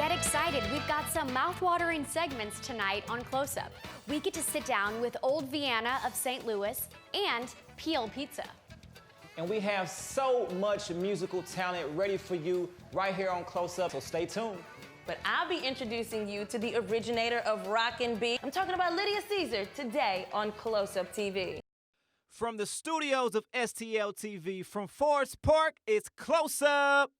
Get excited. We've got some mouth-watering segments tonight on Close Up. We get to sit down with Old Vienna of St. Louis and Peel Pizza. And we have so much musical talent ready for you right here on Close Up, so stay tuned. But I'll be introducing you to the originator of rock and beat. I'm talking about Lydia Caesar today on Close Up TV. From the studios of STL TV from Forest Park, it's Close Up.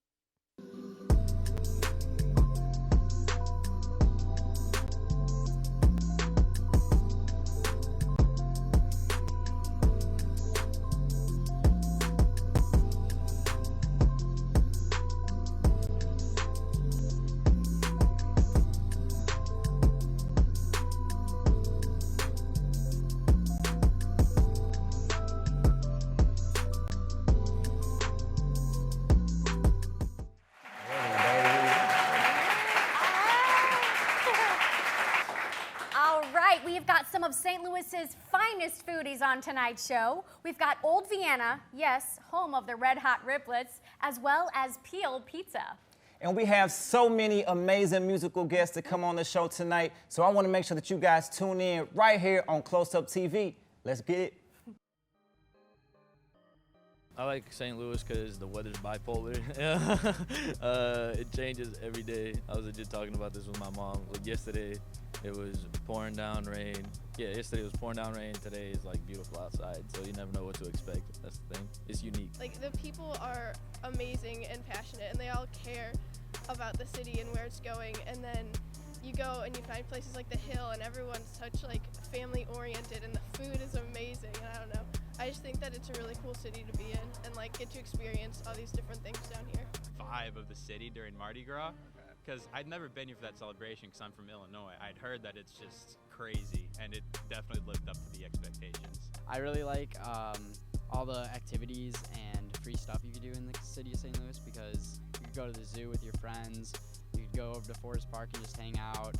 We've got some of St. Louis's finest foodies on tonight's show. We've got Old Vienna, yes, home of the Red Hot Riplets, as well as Peel Pizza. And we have so many amazing musical guests to come on the show tonight, so I want to make sure that you guys tune in right here on Close Up TV. Let's get it. I like St. Louis because the weather's bipolar. It changes every day. I was just talking about this with my mom. Like yesterday, it was pouring down rain. Yeah, yesterday it was pouring down rain. Today is like beautiful outside, so you never know what to expect. That's the thing. It's unique. Like the people are amazing and passionate, and they all care about the city and where it's going. And then you go and you find places like the Hill, and everyone's such like family oriented, and the food is amazing. And I don't know. I just think that it's a really cool city to be in and like get to experience all these different things down here. Vibe of the city during Mardi Gras, because I'd never been here for that celebration because I'm from Illinois. I'd heard that it's just crazy, and it definitely lived up to the expectations. I really like all the activities and free stuff you could do in the city of St. Louis, because you could go to the zoo with your friends, you could go over to Forest Park and just hang out,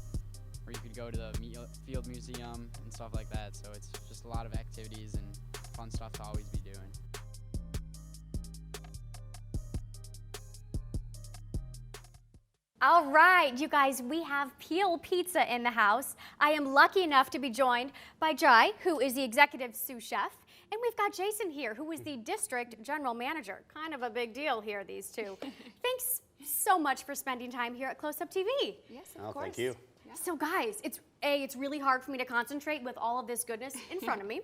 or you could go to the Field Museum and stuff like that. So it's just a lot of activities and fun stuff to always be doing. All right, you guys, we have Peel Pizza in the house. I am lucky enough to be joined by Jai, who is the executive sous chef, and we've got Jason here, who is the district general manager. Kind of a big deal here, these two. Thanks so much for spending time here at Close Up TV. Yes, of course. Thank you. Yeah. So guys, it's really hard for me to concentrate with all of this goodness in front of me,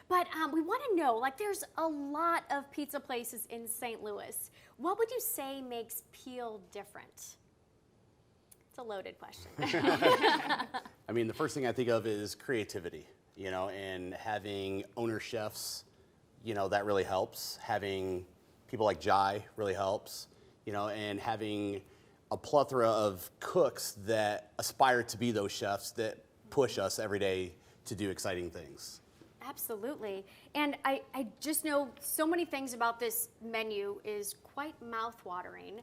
but we want to know, like, there's a lot of pizza places in St. Louis. What would you say makes Peel different? It's a loaded question. I mean, the first thing I think of is creativity, you know, and having owner chefs, you know, that really helps. Having people like Jai really helps, you know, and having a plethora of cooks that aspire to be those chefs that push us every day to do exciting things. Absolutely. And I just know so many things about this menu is quite mouth-watering.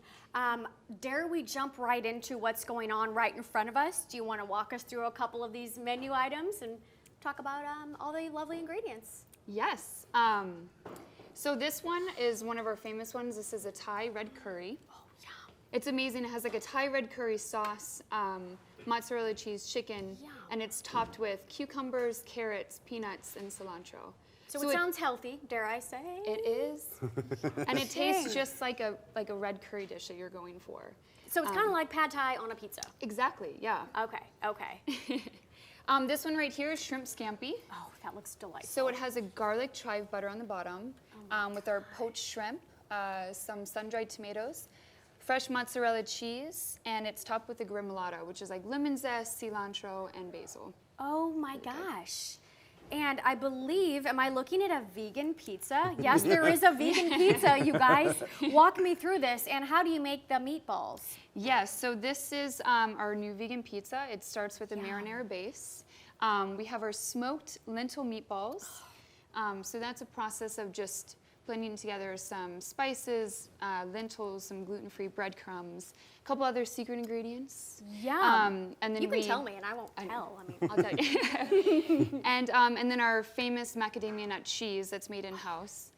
Dare we jump right into what's going on right in front of us? Do you want to walk us through a couple of these menu items and talk about all the lovely ingredients? Yes. So this one is one of our famous ones. This is a Thai red curry. Oh, yeah. It's amazing. It has like a Thai red curry sauce, mozzarella cheese, chicken, and it's topped with cucumbers, carrots, peanuts, and cilantro. So it sounds healthy, dare I say? It is. And it tastes just like a red curry dish that you're going for. So it's kind of like pad thai on a pizza. Exactly, yeah. Okay. This one right here is shrimp scampi. Oh, that looks delightful. So it has a garlic chive butter on the bottom with our poached shrimp, some sun-dried tomatoes, fresh mozzarella cheese, and it's topped with a gremolata, which is like lemon zest, cilantro, and basil. Oh my gosh. And I believe, am I looking at a vegan pizza? Yes, there is a vegan pizza, you guys. Walk me through this, and how do you make the meatballs? Yes, so this is our new vegan pizza. It starts with a marinara base. We have our smoked lentil meatballs. So that's a process of just blending together some spices, lentils, some gluten-free breadcrumbs, a couple other secret ingredients. Yeah. And then you can tell me, and I won't tell. I mean, I'll tell you. And then our famous macadamia nut cheese that's made in-house.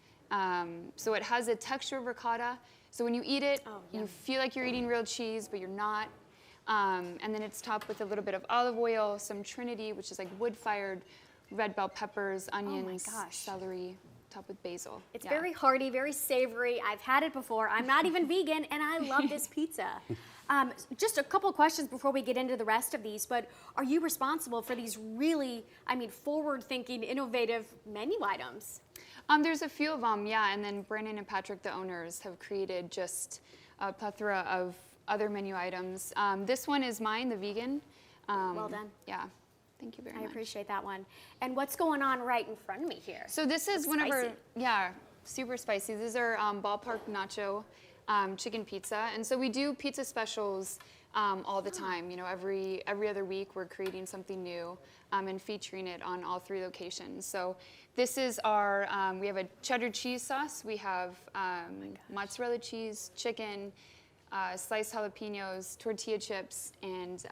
So it has a texture of ricotta. So when you eat it, you feel like you're eating real cheese, but you're not. And then it's topped with a little bit of olive oil, some Trinity, which is like wood-fired red bell peppers, onions, celery, topped with basil. It's very hearty, very savory. I've had it before. I'm not even vegan, and I love this pizza. Just a couple questions before we get into the rest of these, but are you responsible for these really, forward-thinking, innovative menu items? There's a few of them, yeah, and then Brandon and Patrick, the owners, have created just a plethora of other menu items. This one is mine, the vegan. Well done. Yeah, thank you very much. I appreciate that one. And what's going on right in front of me here? So this is one of our, super spicy. These are ballpark nacho chicken pizza. And so we do pizza specials all the time. You know, every other week we're creating something new and featuring it on all 3 locations. So this is our, we have a cheddar cheese sauce. We have mozzarella cheese, chicken, sliced jalapenos, tortilla chips, and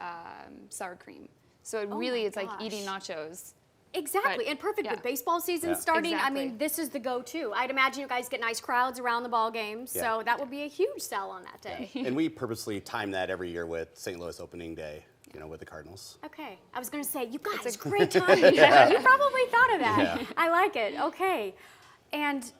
sour cream. So it really is like eating nachos. Exactly, and perfect with baseball season starting. Exactly. I mean, this is the go-to. I'd imagine you guys get nice crowds around the ball games, so that would be a huge sell on that day. And we purposely time that every year with St. Louis opening day, you know, with the Cardinals. Okay, I was going to say, you guys, great timing. You probably thought of that. Yeah. I like it. Okay, and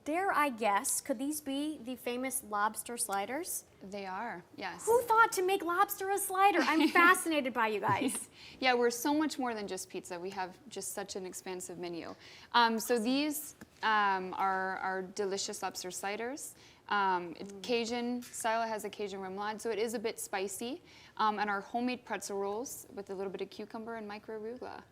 dare I guess, could these be the famous lobster sliders? They are, yes. Who thought to make lobster a slider? I'm fascinated by you guys. Yeah, we're so much more than just pizza. We have just such an expansive menu. So these are our delicious lobster sliders. It's Cajun style. It has a Cajun remoulade, so it is a bit spicy. And our homemade pretzel rolls with a little bit of cucumber and micro arugula.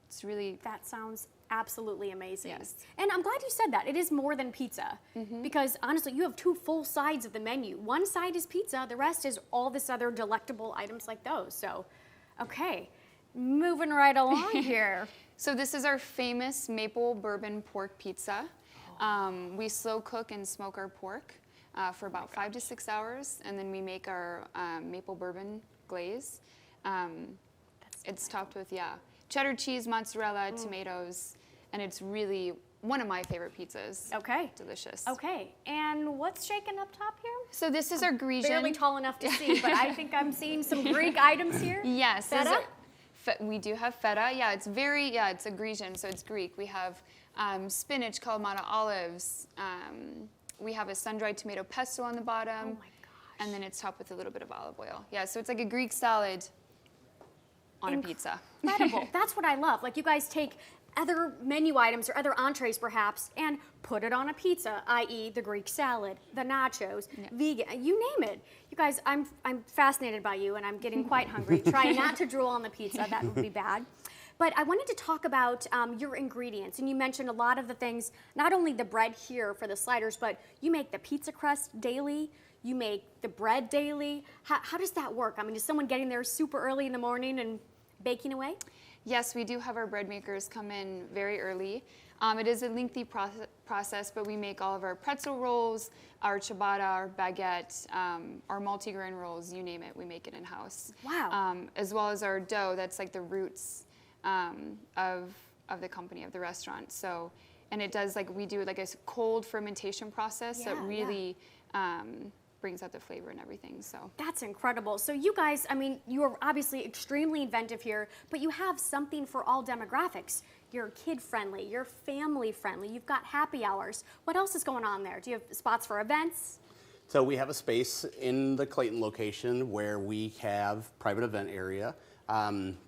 It's really... That sounds absolutely amazing. Yes. And I'm glad you said that. It is more than pizza. Because honestly, you have 2 full sides of the menu. One side is pizza, the rest is all this other delectable items like those. So, okay, moving right along here. So this is our famous maple bourbon pork pizza. We slow cook and smoke our pork for about 5 to 6 hours, and then we make our maple bourbon glaze. It's topped with, cheddar cheese, mozzarella, tomatoes, and it's really one of my favorite pizzas. Okay. Delicious. Okay, and what's shaken up top here? So this is our Grecian. Barely tall enough to see, but I think I'm seeing some Greek items here. Yes. Feta? We do have feta. Yeah, it's it's a Grecian, so it's Greek. We have spinach, Kalamata olives. We have a sun-dried tomato pesto on the bottom. Oh my gosh. And then it's topped with a little bit of olive oil. Yeah, so it's like a Greek salad on a pizza. Incredible. That's what I love. Like, you guys take other menu items or other entrees perhaps and put it on a pizza, i.e. the Greek salad, the nachos, vegan, you name it. You guys, I'm fascinated by you, and I'm getting quite hungry. Try not to drool on the pizza. That would be bad. But I wanted to talk about your ingredients, and you mentioned a lot of the things, not only the bread here for the sliders, but you make the pizza crust daily, you make the bread daily. How does that work? I mean, is someone getting there super early in the morning and baking away? Yes, we do have our bread makers come in very early. It is a lengthy process, but we make all of our pretzel rolls, our ciabatta, our baguette, our multigrain rolls, you name it, we make it in-house. Wow. As well as our dough, that's like the roots of the company, of the restaurant. So, and it does we do like a cold fermentation process, so it really brings out the flavor and everything, so. That's incredible. So you guys, I mean, you are obviously extremely inventive here, but you have something for all demographics. You're kid-friendly, you're family-friendly, you've got happy hours. What else is going on there? Do you have spots for events? So we have a space in the Clayton location where we have private event area.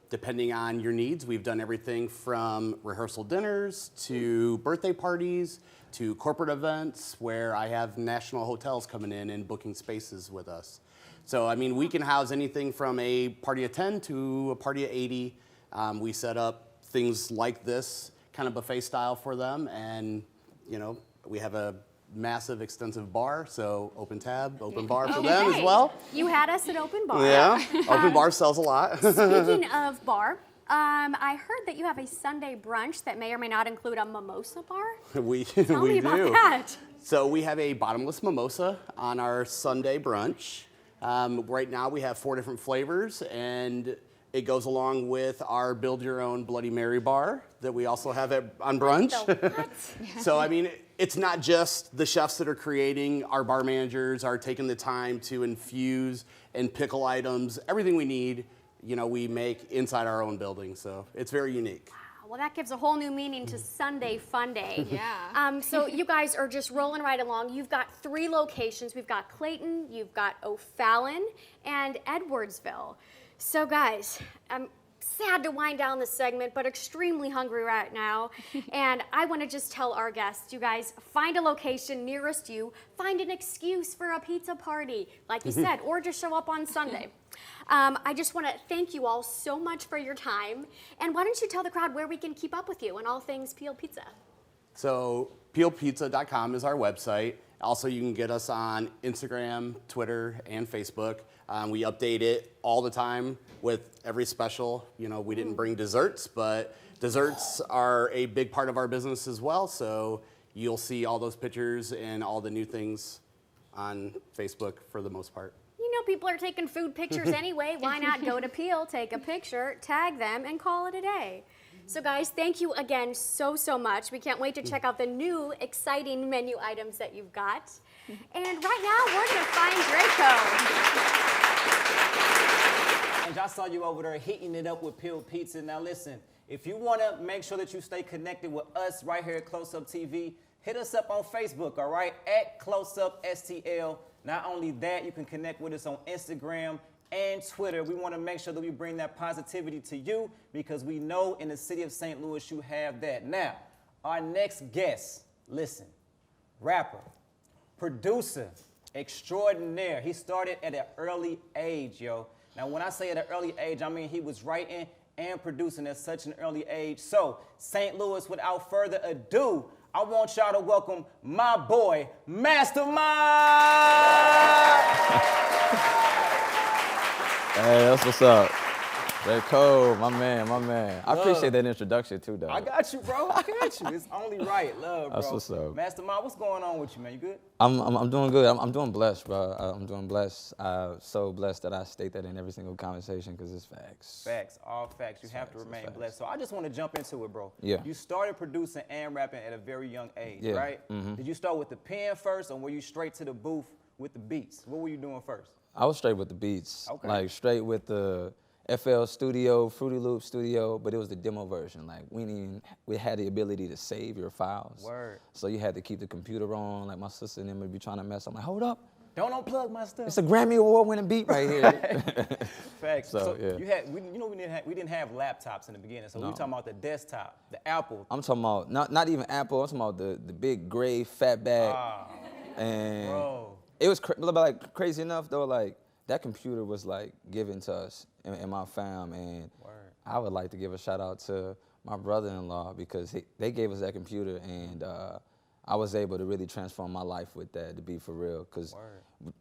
Depending on your needs, we've done everything from rehearsal dinners to birthday parties to corporate events where I have national hotels coming in and booking spaces with us. So, I mean, we can house anything from a party of 10 to a party of 80. We set up things like this, kind of buffet style for them, and, you know, we have a massive, extensive bar, so open tab, open bar for them as well. You had us at Open Bar. Yeah, open bar sells a lot. Speaking of bar, I heard that you have a Sunday brunch that may or may not include a mimosa bar. we Tell me about do. that. So we have a bottomless mimosa on our Sunday brunch. Right now we have 4 different flavors, and It goes along with our Build Your Own Bloody Mary bar that we also have on brunch. So, I mean, it's not just the chefs that are creating. Our bar managers are taking the time to infuse and pickle items. Everything we need, you know, we make inside our own building. So it's very unique. Well, that gives a whole new meaning to Sunday Fun Day. Yeah. So you guys are just rolling right along. You've got 3 locations. We've got Clayton, you've got O'Fallon, and Edwardsville. So guys, I'm sad to wind down this segment, but extremely hungry right now. And I want to just tell our guests, you guys, find a location nearest you, find an excuse for a pizza party, like you said, or just show up on Sunday. I just want to thank you all so much for your time. And why don't you tell the crowd where we can keep up with you and all things Peel Pizza? So peelpizza.com is our website. Also, you can get us on Instagram, Twitter, and Facebook. We update it all the time with every special. You know, we didn't bring desserts, but desserts are a big part of our business as well. So you'll see all those pictures and all the new things on Facebook for the most part. You know, people are taking food pictures anyway. Why not go to Peel, take a picture, tag them, and call it a day? So guys, thank you again so much. We can't wait to check out the new exciting menu items that you've got. And right now, we're gonna find Draco. And I saw you over there heating it up with Peel Pizza. Now listen, if you wanna make sure that you stay connected with us right here at Close Up TV, hit us up on Facebook, all right, at Close Up STL. Not only that, you can connect with us on Instagram and Twitter. We want to make sure that we bring that positivity to you because we know in the city of St. Louis you have that. Now, our next guest, listen, rapper, producer, extraordinaire. He started at an early age, yo. Now, when I say at an early age, I mean he was writing and producing at such an early age. So, St. Louis, without further ado, I want y'all to welcome my boy, Mastermind! Hey, that's what's up. J. Cole, my man. I appreciate that introduction too, though. I got you, bro. I got you. It's only right. Love, bro. That's what's up. Mastermind, what's going on with you, man? You good? I'm doing good. I'm doing blessed, bro. I'm doing blessed. So blessed that I state that in every single conversation because it's facts. Facts, all facts. You have to remain blessed. So I just want to jump into it, bro. Yeah. You started producing and rapping at a very young age, Yeah. right? Did you start with the pen first, or were you straight to the booth with the beats? What were you doing first? I was straight with the beats. Okay. Like straight with the FL Studio, Fruity Loop Studio, but it was the demo version. Like we had the ability to save your files. Word. So you had to keep the computer on. Like my sister and them would be trying to mess. I'm like, hold up. Don't unplug my stuff. It's a Grammy Award-winning beat right here. Facts. So, yeah. We didn't have laptops in the beginning, so we were talking about the desktop, the Apple. I'm talking about not even Apple. I'm talking about the big gray fat bag. And Bro. it was like crazy enough though. Like that computer was like given to us in my fam, and I would like to give a shout out to my brother-in-law because they gave us that computer, and I was able to really transform my life with that, to be for real, because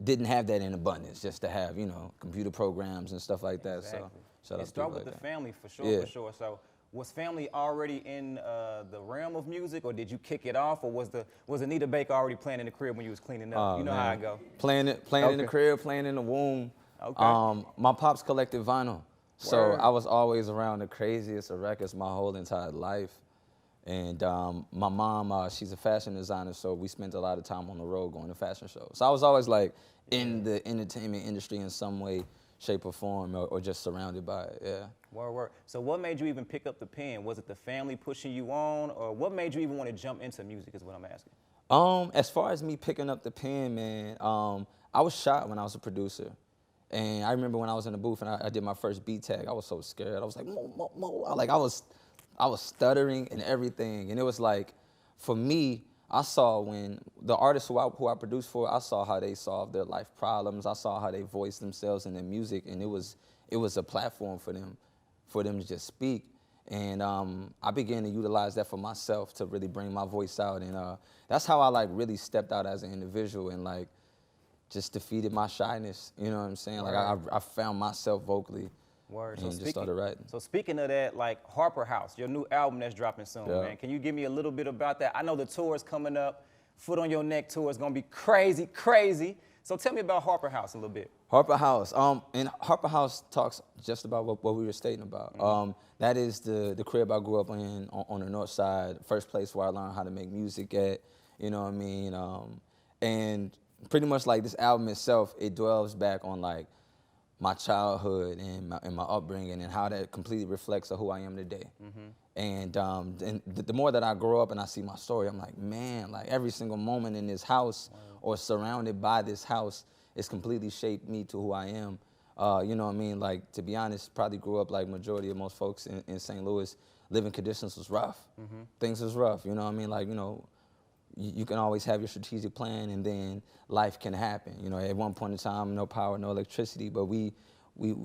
didn't have that in abundance, just to have, you know, computer programs and stuff like that. Exactly. So shout out to start people with like the that. family for sure, Yeah. for sure. So was family already in the realm of music, or did you kick it off, or was Anita Baker already playing in the crib when you was cleaning up? You know how I go. Playing in the crib, playing in the womb. Okay. My pops collected vinyl, so Word. I was always around the craziest of records my whole entire life. And my mom, she's a fashion designer, so we spent a lot of time on the road going to fashion shows. So I was always like in the entertainment industry in some way, shape, or form, or just surrounded by it. Yeah. Word. So what made you even pick up the pen? Was it the family pushing you on, or what made you even want to jump into music is what I'm asking. As far as me picking up the pen, man, I was shot when I was a producer. And I remember when I was in the booth and I did my first beat tag, I was so scared. I was like, mo. Like I was stuttering and everything. And it was like, for me, I saw when the artists who I produced for, I saw how they solved their life problems. I saw how they voiced themselves in their music, and it was a platform for them to just speak. And I began to utilize that for myself to really bring my voice out. And that's how I like really stepped out as an individual and like just defeated my shyness. You know what I'm saying? Like I found myself vocally. Word. And So just started writing. So speaking of that, like Harper House, your new album that's dropping soon, Yeah. man. Can you give me a little bit about that? I know the tour is coming up. Foot on Your Neck tour is gonna be crazy. So tell me about Harper House a little bit. Harper House. And Harper House talks just about what we were stating about. That is the crib I grew up in on the north side, first place where I learned how to make music at, you know what I mean? And pretty much like this album itself, it dwells back on like my childhood and my upbringing and how that completely reflects of who I am today. And the more that I grow up and I see my story, I'm like, man, like every single moment in this house or surrounded by this house has completely shaped me to who I am. You know what I mean? Like, to be honest, probably grew up like majority of most folks in St. Louis. Living conditions was rough. Things was rough, you know what I mean? Like, you know, you can always have your strategic plan and then life can happen. You know, at one point in time, no power, no electricity, but we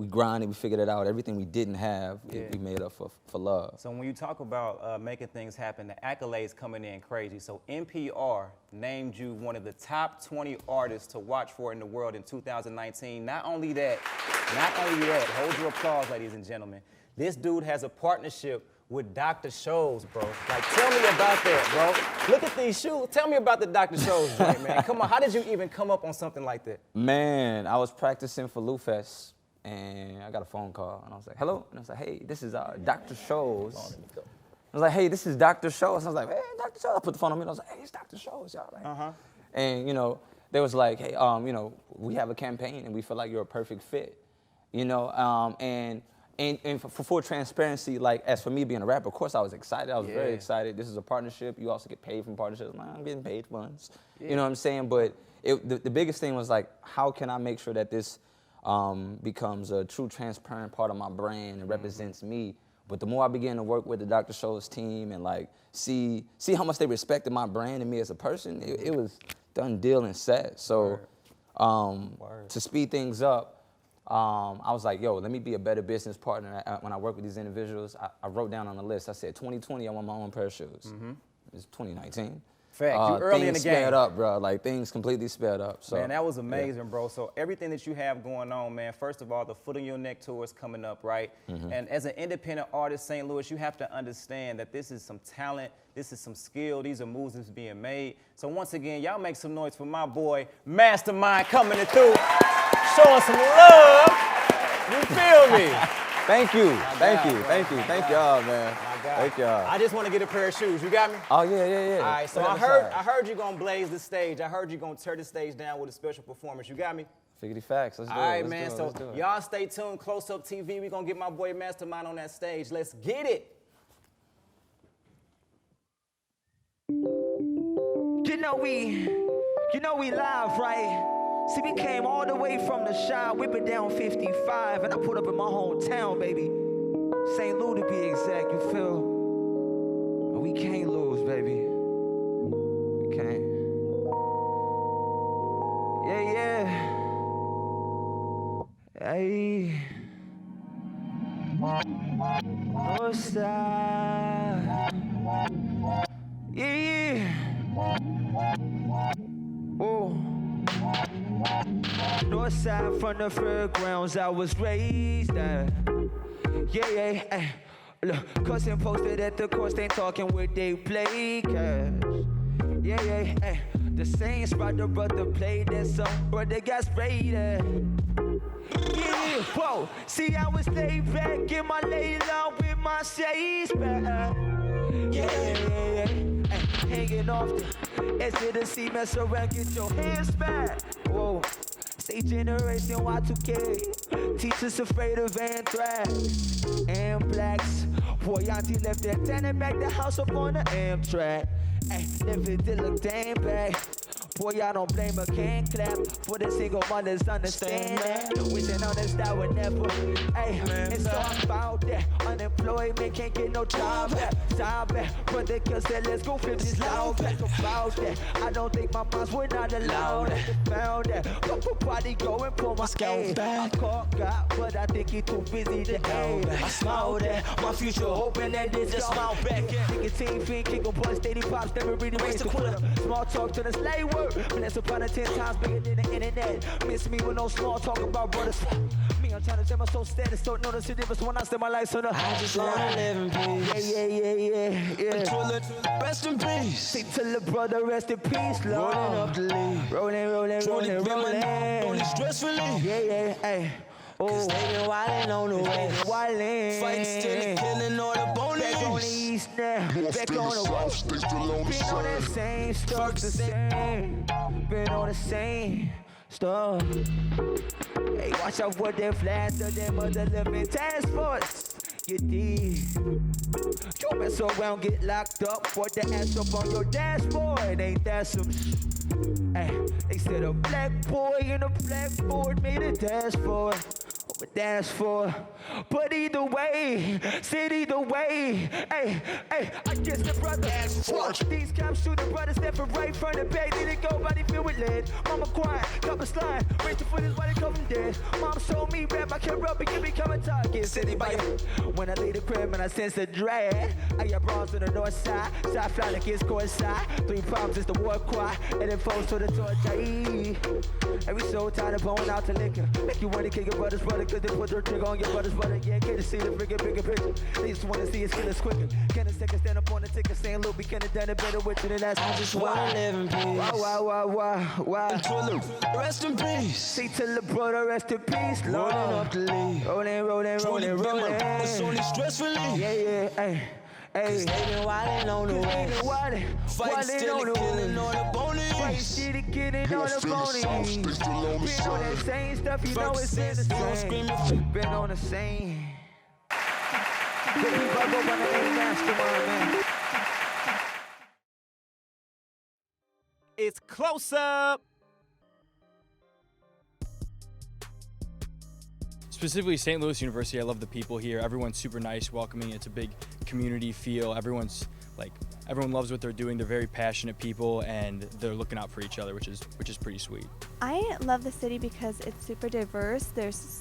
grinded, we figured it out. Everything we didn't have, we made up for love. So when you talk about making things happen, the accolades coming in crazy. So NPR named you one of the top 20 artists to watch for in the world in 2019. Not only that, hold your applause, ladies and gentlemen. This dude has a partnership with Dr. Scholl's, bro. Like, tell me about that, bro. Look at these shoes. Tell me about the Dr. Scholl's joint, man. Come on, how did you even come up on something like that? Man, I was practicing for Lou Fest, and I got a phone call, and I was like, hello? And I was like, hey, this is Dr. Scholl's. I was like, hey, this is Dr. Scholl's. I was like, hey, Dr. Scholl's. I put the phone on me, and I was like, hey, it's Dr. Scholl's, y'all. Like, And, you know, they was like, hey, you know, we have a campaign, and we feel like you're a perfect fit, you know? And for full transparency, like, as for me being a rapper, of course I was excited. I was very excited. This is a partnership. You also get paid from partnerships. I'm getting paid once. You know what I'm saying? But the biggest thing was, like, how can I make sure that this becomes a true transparent part of my brand and represents me? But the more I began to work with the Dr. Scholl's team and, like, see how much they respected my brand and me as a person, it was done, deal, and set. So to speed things up, I was like, yo, let me be a better business partner. When I work with these individuals, I wrote down on the list, I said, 2020, I want my own pair of shoes. It's 2019. Fact, you early in the game. Things sped up, bro. Like, things completely sped up. So, man, that was amazing, bro. So everything that you have going on, man, first of all, the Foot on Your Neck tour is coming up, right? And as an independent artist, St. Louis, you have to understand that this is some talent, this is some skill, these are moves that's being made. So once again, y'all make some noise for my boy, Mastermind, coming through, showing some love. You feel me? Thank you. Thank y'all, man. Thank y'all. I just want to get a pair of shoes. You got me? Oh, yeah. All right, so I heard you gonna blaze the stage. I heard you gonna tear the stage down with a special performance. You got me? Figgity facts. Let's do it. All right, man. So y'all stay tuned. Close Up TV. We gonna get my boy Mastermind on that stage. Let's get it. You know we live, right? See, we came all the way from the Chi, whipping down 55, and I put up in my hometown, baby. St. Louis to be exact, you feel? We can't lose, baby. We can't. Hey. North side. Yeah. Oh. North side from the fairgrounds I was raised at. Yeah. Look, cousin posted at the course, they talking where they play cash. Yeah. The same spot the brother played that song, brother got sprayed at. Yeah, whoa. See, I was laid back in my lay low with my shades back. Yeah. Hanging off the edge of the seat, mess around, get your hands back. Whoa. Say generation Y2K, teachers afraid of anthrax and blacks. Boy, auntie left that tannin' back the house up on the Amtrak. Ay, if it did look damn bad. Boy, I don't blame her, can't clap for the single mothers understand. Wishing on this that would never. Hey, it's all about that. Unemployment can't get no job back. But the kids said, let's go flip this loud back about that. I don't think my moms were not allowed that. Found that. Papa party go and pull my scale back. I caught God, but I think he too busy to aim. I smiled at my future, hoping that they just smile back. Kick a team, fiend, kick a boy, steady pops, never really raised the quarter. Small talk to the slave world. word. Blessed upon a 10 times bigger than the internet. Miss me with no small talk about brothers. Me, I'm trying to say my soul status. Don't notice the difference when I stay my life so I just wanna live in peace. Yeah. Rest in peace. Say tell the brother rest in peace, Lord. Rolling up the lead. Rolling. Only stress relief. Yeah, hey. Cause they been wildin' on the way. Wildin'. Fight still killing all the bonies. Back on the east now. Back on the west. Been on that same stuff. Been on the same stuff. Hey, watch out for them flash of them other living task force. You did. You mess around, get locked up for the ass up on your dashboard. Ain't that some Hey, they said a black boy in a blackboard made a dashboard. But that's for, but either way, said either way, hey, I guess the brother watch these cops shoot the brothers that from right front of back, didn't go body filled with lead. Mama quiet, couple slide, raise the foot his body come from dead. Mom showed me rap, I can't rub it, can become a target. City by when I leave the crib and I sense the dread. I got bras on the north side, shot fly like it's coincide. 3 problems is the war cry, and then folks to the torch. And we so tired of blowing out the liquor, make you wanna kill your brother's brother. Cause they put their trigger on your brother's brother. Yeah, can't see the bigger picture. They just wanna see his skills quicker. Can a second stand up on the ticker saying, look, we could've done it better with it, and that's I just wanna live in peace. Why? Rest in peace. Say tell the brother rest in peace, Lord. Rolling up the lead. Rolling. It's only stress relief. Yeah, hey. Cause they been wildin' on the way. Fight still killing all the bonies. Fight still getting on the bonies. Been on that same stuff, you know it's been the same. Been on the same. Good people go by the name Mastermind, man. It's Close Up. Specifically St. Louis University, I love the people here. Everyone's super nice, welcoming. It's a big community feel. Everyone loves what they're doing. They're very passionate people, and they're looking out for each other, which is pretty sweet. I love the city because it's super diverse. There's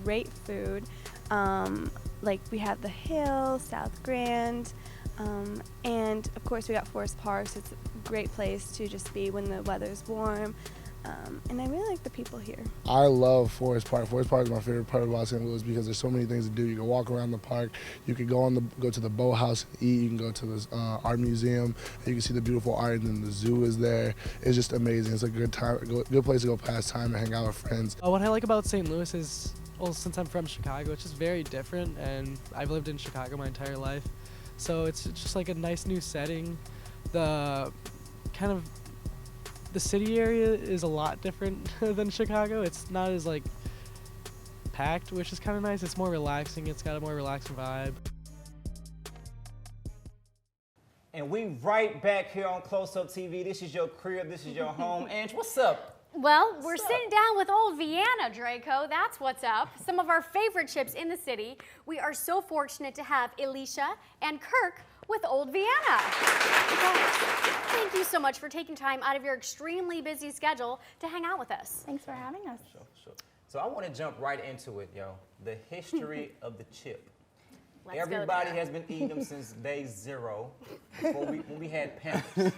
great food. Like we have the Hill, South Grand, and of course we got Forest Parks. It's a great place to just be when the weather's warm. And I really like the people here. I love Forest Park. Forest Park is my favorite part about St. Louis because there's so many things to do. You can walk around the park. You can go to the boathouse and eat. You can go to the art museum. And you can see the beautiful art, and then the zoo is there. It's just amazing. It's a good place to go pass time and hang out with friends. What I like about St. Louis is, well, since I'm from Chicago, it's just very different, and I've lived in Chicago my entire life. So it's just like a nice new setting. The city area is a lot different than Chicago. It's not as like packed, which is kind of nice. It's more relaxing. It's got a more relaxing vibe. And we right back here on Close Up TV. This is your crib. This is your home. Ange, what's up? Well, we're sitting down with old Vienna, Draco. That's what's up. Some of our favorite chips in the city. We are so fortunate to have Alicia and Kirk with old Vienna. Guys, thank you so much for taking time out of your extremely busy schedule to hang out with us. Thanks for having us. Sure. So I want to jump right into it, yo. The history of the chip. Let's Everybody has been eating them since day 0, when we had Pampers.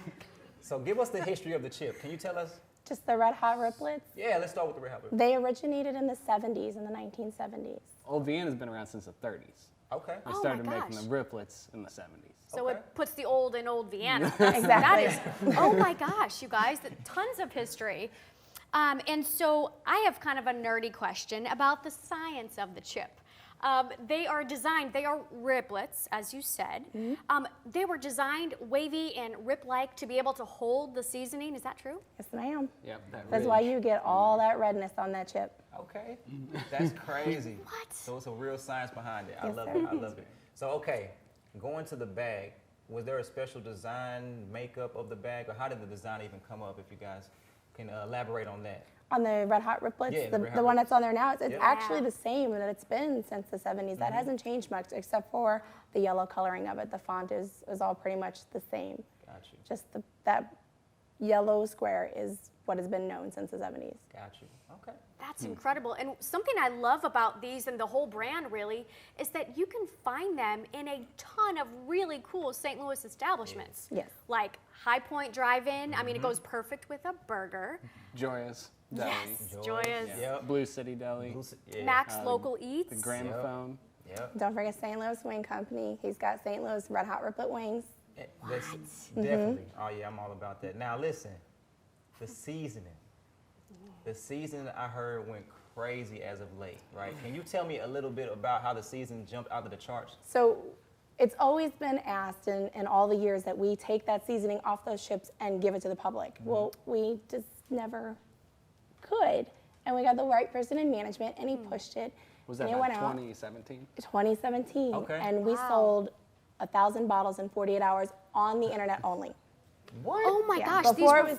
So give us the history of the chip. Can you tell us? Just the Red Hot Riplets? Yeah, let's start with the Red Hot Riplets. They originated in the 70s, in the 1970s. Old Vienna's been around since the 30s. Okay. They started making the Riplets in the 70s. So it puts the old in old Vienna. Exactly. That is, oh my gosh, you guys, tons of history. And so I have kind of a nerdy question about the science of the chip. They are riplets, as you said. Mm-hmm. They were designed wavy and rip-like to be able to hold the seasoning. Is that true? Yes, ma'am. Yep. That's why you get all that redness on that chip. Okay. That's crazy. What? So it's a real science behind it. Yes, I love sir. it. I love it. So, okay, going to the bag, was there a special design, makeup of the bag, or how did the design even come up, if you guys can elaborate on that? On the Red Hot Riplets, Yeah, the one that's on there now, it's Yep. actually the same that it's been since the 70s. That hasn't changed much except for the yellow coloring of it. The font is all pretty much the same. Got you. Just that yellow square is what has been known since the 70s. Got you. Okay. That's incredible. And something I love about these and the whole brand really is that you can find them in a ton of really cool St. Louis establishments. Yes. Like High Point Drive-In. I mean, it goes perfect with a burger. Joya's Deli. Yes, Joya's. Yep. Blue City Deli. Max Local Eats. The Gramophone. Yep. Don't forget St. Louis Wing Company. He's got St. Louis Red Hot Riplet wings. Definitely. Oh yeah, I'm all about that. Now listen, the seasoning. The season I heard went crazy as of late, right? Can you tell me a little bit about how the season jumped out of the charts? So it's always been asked in all the years that we take that seasoning off those chips and give it to the public. Well, we just never could. And we got the right person in management, and he pushed it. Was that and it about went out 2017? 2017. Okay. And we sold 1,000 bottles in 48 hours on the internet only. What? Oh my Yeah, gosh, these before it were was-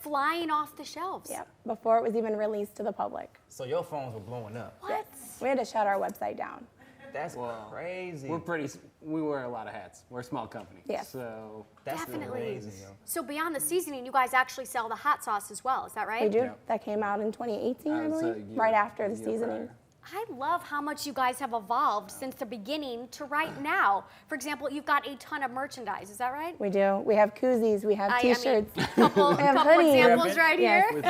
flying off the shelves. Yeah, before it was even released to the public. So your phones were blowing up. What? We had to shut our website down. That's crazy. We wear a lot of hats. We're a small company. Yes. So That's Definitely. crazy. Yo. So beyond the seasoning, you guys actually sell the hot sauce as well. Is that right? We do. That came out in 2018, I believe, right after the seasoning. I love how much you guys have evolved since the beginning to right now. For example, you've got a ton of merchandise. Is that right? We do. We have koozies. We have T-shirts. Couple we have examples hoodies. right Yes. here.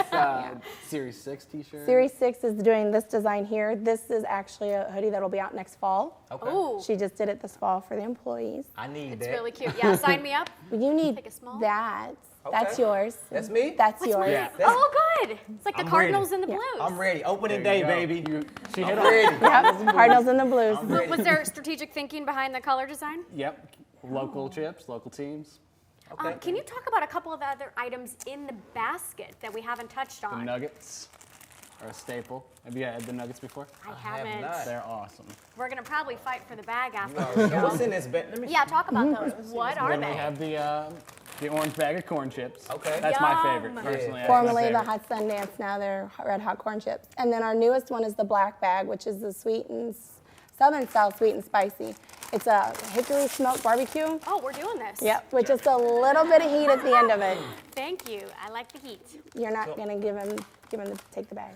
with Series 6 t-shirt. Series 6 is doing this design here. This is actually a hoodie that'll be out next fall. Okay. Ooh. She just did it this fall for the employees. I need It's that. really cute. Yeah, sign me up. You need Take a small. that. That's Okay. yours. That's me? That's What's yours. mine? Oh, good. It's like the I'm Cardinals ready. and the Blues. I'm ready. Opening There day, you go. baby. She I'm hit on ready. Yep. Cardinals and the Blues. Was there strategic thinking behind the color design? Yep. Local chips, local teams. Okay. Can you talk about a couple of other items in the basket that we haven't touched The on? nuggets are a staple. Have you had the nuggets before? I haven't. not. They're awesome. We're gonna probably fight for the bag after You this already know show. what's in this bag. Let me Yeah, talk about those. What are Then we they? have the orange bag of corn chips. Okay. That's my Yum. favorite, personally. That's my Formerly the favorite. Hot Sundance, now they're Red Hot Corn Chips. And then our newest one is the black bag, which is the sweet and Southern style sweet and spicy. It's a hickory smoked barbecue. Oh, we're doing this. Yep, with just a little bit of heat at the end of it. Thank you. I like the heat. You're not gonna give him take the bag.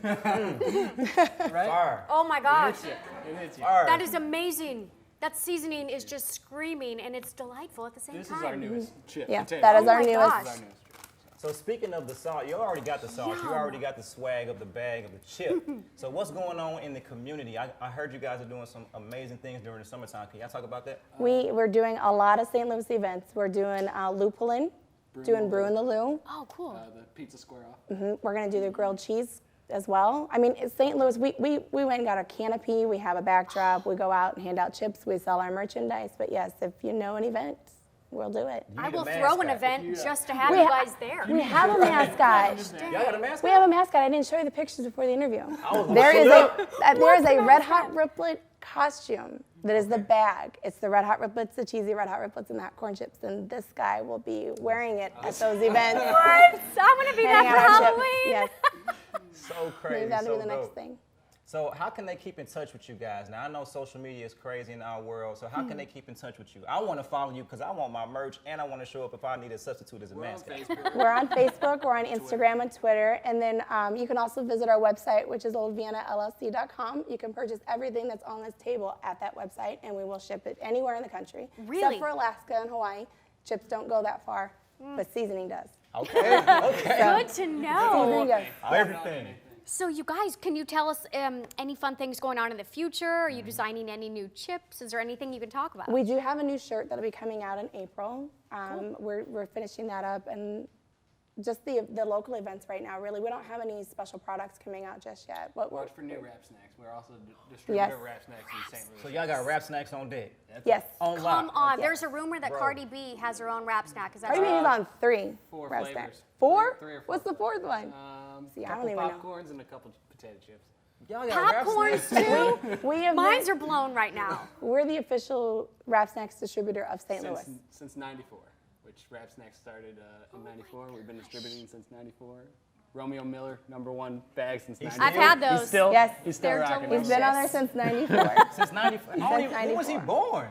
Fire. Oh my gosh. It hits you. Fire. That is amazing. That seasoning is just screaming and it's delightful at the same This time. is our newest chip. Yeah, potato. that is Oh our my newest. gosh. This is our newest chip. So speaking of the sauce, you already got the sauce. You already got the swag of the bag of the chip. So what's going on in the community? I heard you guys are doing some amazing things during the summertime. Can y'all talk about that? We're doing a lot of St. Louis events. We're doing Lupulin, doing Brew in the Lou. Oh, cool. The pizza square off. We're gonna do the grilled cheese as well. I mean, in St. Louis, we went and got a canopy. We have a backdrop. We go out and hand out chips. We sell our merchandise. But yes, if you know an event, we'll do it. I need a will throw an mascot. event just to have We you ha- guys there. We have a mascot. Y'all got a mascot? We have a mascot. I didn't show you the pictures before the interview. was There is looking there is a Red Hot Riplet costume that is the bag. It's the Red Hot Riplets, the cheesy Red Hot Riplets, and the hot corn chips. And this guy will be wearing it at those events. What? I'm gonna be there Handing for out our chip. Halloween. Yes, So crazy. maybe that'll so be the next dope. thing. So how can they keep in touch with you guys? Now I know social media is crazy in our world. So how can they keep in touch with you? I want to follow you because I want my merch and I want to show up if I need a substitute as a mascot. We're on Facebook, we're on Instagram and Twitter, and then you can also visit our website, which is oldviennallc.com. You can purchase everything that's on this table at that website, and we will ship it anywhere in the country. Really? Except for Alaska and Hawaii. Chips don't go that far, but seasoning does. Okay. Okay. Good to know. Seasoning does. Everything. So you guys, can you tell us any fun things going on in the future? Are you designing any new chips? Is there anything you can talk about? We do have a new shirt that'll be coming out in April. We're finishing that up, and just the local events right now, really. We don't have any special products coming out just yet. But Watch for new Rap Snacks. We're also a distributor of Rap Snacks in St. Louis. So y'all got rap snacks on deck. Yes. On Come lock. on, there's a rumor that Cardi B has her own rap snack. Is that Cardi B true? is on 3 4 rap flavors. snacks. 4? Three or 4 What's the fourth one? See, I couple don't even know. popcorns and a couple potato chips. Y'all got rap Popcorns snacks? too? We have Mines are blown right now. We're the official Rap Snacks distributor of St. Louis. Since '94, which Rap Snacks started in '94. We've been distributing since '94. Romeo Miller, #1 bag since '94. I've had those. He's still, Yes. he's still They're rocking. He's been on there since '94. Since '94. When was he born?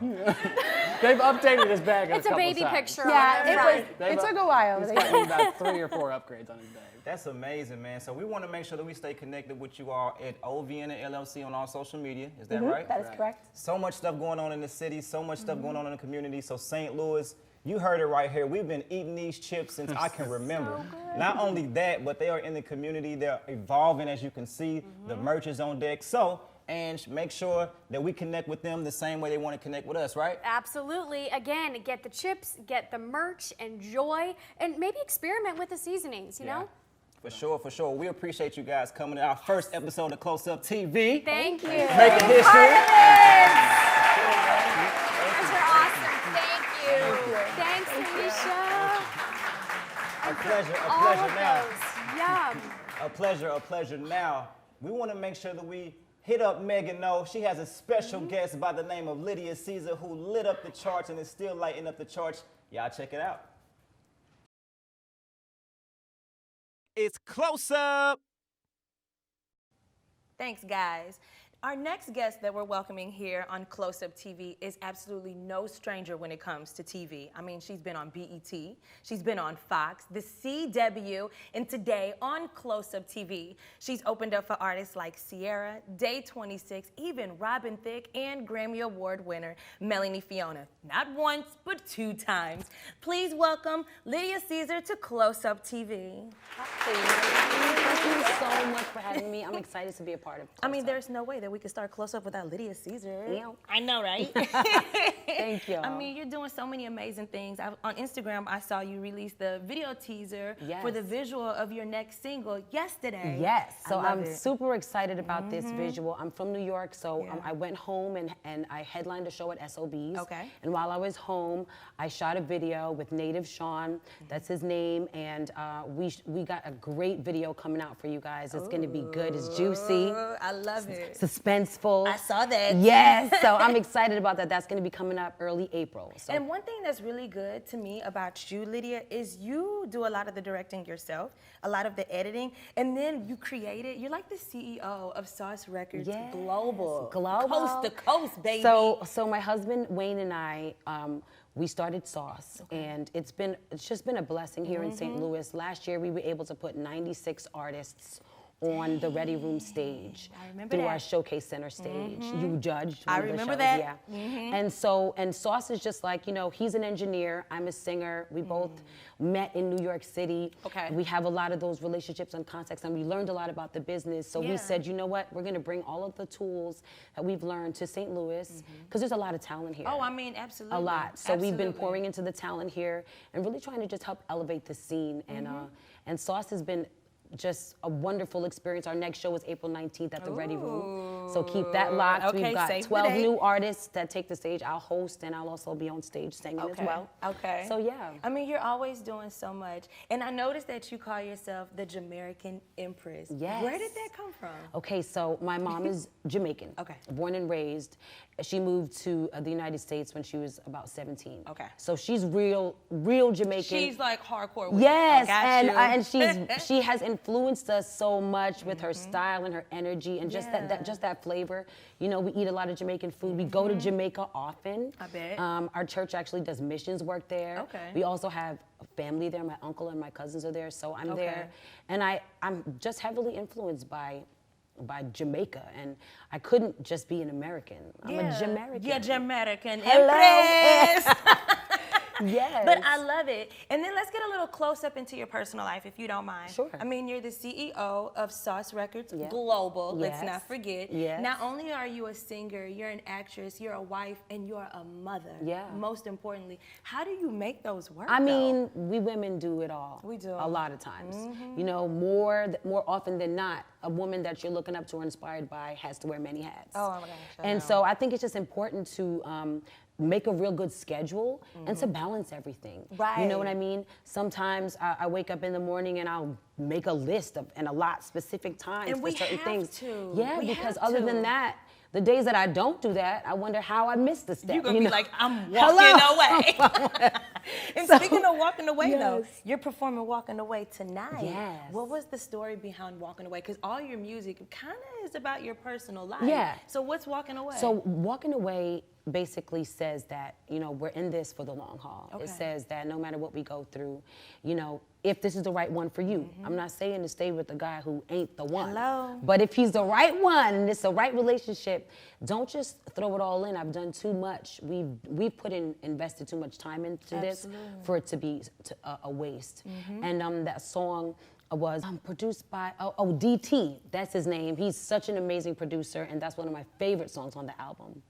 They've updated his bag. It's a baby picture. Yeah, it took a while. He's gotten about 3 or 4 upgrades on his bag. That's amazing, man. So we want to make sure that we stay connected with you all at Vienna LLC on all social media. Is that right? That is correct. So much stuff going on in the city, so much stuff going on in the community. So St. Louis, you heard it right here. We've been eating these chips since I can remember. Not only that, but they are in the community. They're evolving, as you can see. The merch is on deck. So, and make sure that we connect with them the same way they want to connect with us, right? Absolutely. Again, get the chips, get the merch, enjoy, and maybe experiment with the seasonings, you know? For sure, for sure. We appreciate you guys coming to our first episode of Close Up TV. Thank you. Making history. You're awesome. Thank you. Thanks, Alicia. A pleasure All of now. those. Yum. A pleasure now. We want to make sure that we hit up Megan No. She has a special guest by the name of Lydia Caesar who lit up the charts and is still lighting up the charts. Y'all check it out. It's Close Up. Thanks, guys. Our next guest that we're welcoming here on Close Up TV is absolutely no stranger when it comes to TV. I mean, she's been on BET, she's been on Fox, The CW, and today on Close Up TV, she's opened up for artists like Sierra, Day 26, even Robin Thicke, and Grammy Award winner Melanie Fiona. Not once, but 2 times. Please welcome Lydia Caesar to Close Up TV. Thank you so much for having me. I'm excited to be a part of Close I mean, Up. there's no way that we could start Close Up without Lydia Caesar. Yeah. I know, right? Thank you. I mean, you're doing so many amazing things. On Instagram, I saw you release the video teaser for the visual of your next single yesterday. Yes, so I love I'm it. super excited about this visual. I'm from New York, so I went home and I headlined a show at SOBs. Okay. And while I was home, I shot a video with Native Sean, that's his name, and we got a great video coming out for you guys. It's gonna be good, it's juicy. I love it. Suspenseful. I saw that. Yes, so I'm excited about that. That's gonna be coming up early April. So. And one thing that's really good to me about you, Lydia, is you do a lot of the directing yourself, a lot of the editing, and then you create it. You're like the CEO of Sauce Records Global. Coast to coast, baby. So my husband Wayne and I, we started Sauce, and it's just been a blessing here in St. Louis. Last year we were able to put 96 artists on the Ready Room stage through our Showcase Center stage. You judged. I one of the remember shows, that. yeah. And Sauce is just like, you know, he's an engineer, I'm a singer. We both met in New York City. Okay. We have a lot of those relationships and contacts, and we learned a lot about the business. So we said, you know what, we're gonna bring all of the tools that we've learned to St. Louis, because there's a lot of talent here. Oh, I mean, absolutely. A lot. So we've been pouring into the talent here and really trying to just help elevate the scene. And Sauce has been just a wonderful experience. Our next show is April 19th at the Ready Room. So keep that locked. Okay, We've got save the 12 date. new artists that take the stage. I'll host and I'll also be on stage singing as well. Okay. So yeah. I mean, you're always doing so much. And I noticed that you call yourself the Jamaican Empress. Yes. Where did that come from? Okay, so my mom is Jamaican. Okay. Born and raised. She moved to the United States when she was about 17. Okay. So she's real Jamaican. She's like hardcore with Yes, it. and she has influenced us so much with her style and her energy and just that flavor. You know, we eat a lot of Jamaican food. We go to Jamaica often. I bet. Our church actually does missions work there. Okay. We also have a family there. My uncle and my cousins are there, so I'm there. And I'm just heavily influenced by Jamaica, and I couldn't just be an American. I'm a Jamaican. Yeah, Jamaican Hello. Empress. Yes. But I love it. And then let's get a little close up into your personal life, if you don't mind. Sure. I mean, you're the CEO of Sauce Records Global. Let's Yes. not forget. Yes. Not only are you a singer, you're an actress, you're a wife, and you're a mother. Yeah. Most importantly, how do you make those work? I mean, we women do it all. We do. A lot of times. You know, more often than not, a woman that you're looking up to or inspired by has to wear many hats. Oh my gosh. And so I think it's just important to make a real good schedule and to balance everything. Right. You know what I mean? Sometimes I wake up in the morning and I'll make a list of and a lot specific times And for we certain have things. to. Yeah, We because have other to. than that, The days that I don't do that, I wonder how I missed the step. You're gonna be know? like, I'm walking away. And speaking of walking away, though, Yes. you're performing Walking Away tonight. Yes. What was the story behind Walking Away? Because all your music kind of is about your personal life. Yeah. So what's Walking Away? So Walking Away basically says that, we're in this for the long haul. Okay. It says that no matter what we go through, if this is the right one for you. I'm not saying to stay with the guy who ain't the one. Hello. But if he's the right one and it's the right relationship, don't just throw it all in. I've done too much. We've invested too much time into this for it to be a waste. And that song was produced by DT. That's his name. He's such an amazing producer, and that's one of my favorite songs on the album.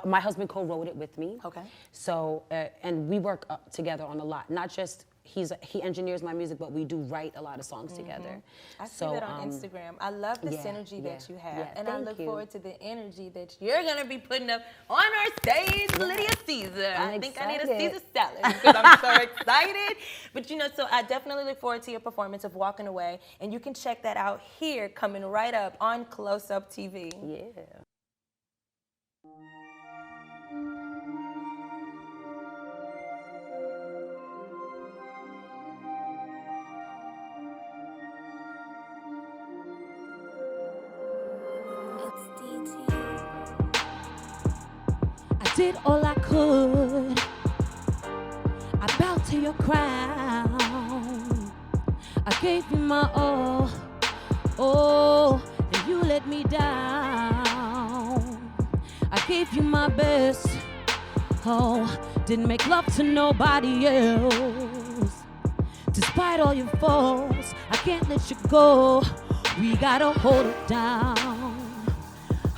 My husband co-wrote it with me. Okay. So, and we work together on a lot. Not just he engineers my music, but we do write a lot of songs together. I see that on Instagram. I love the synergy that you have, and I look forward to the energy that you're gonna be putting up on our stage, Lydia Caesar. I think I need a Caesar salad because I'm so excited. But so I definitely look forward to your performance of Walking Away, and you can check that out here, coming right up on Close Up TV. Yeah. Did all I could. I bowed to your crown. I gave you my all, and you let me down. I gave you my best, didn't make love to nobody else. Despite all your faults, I can't let you go. We gotta hold it down.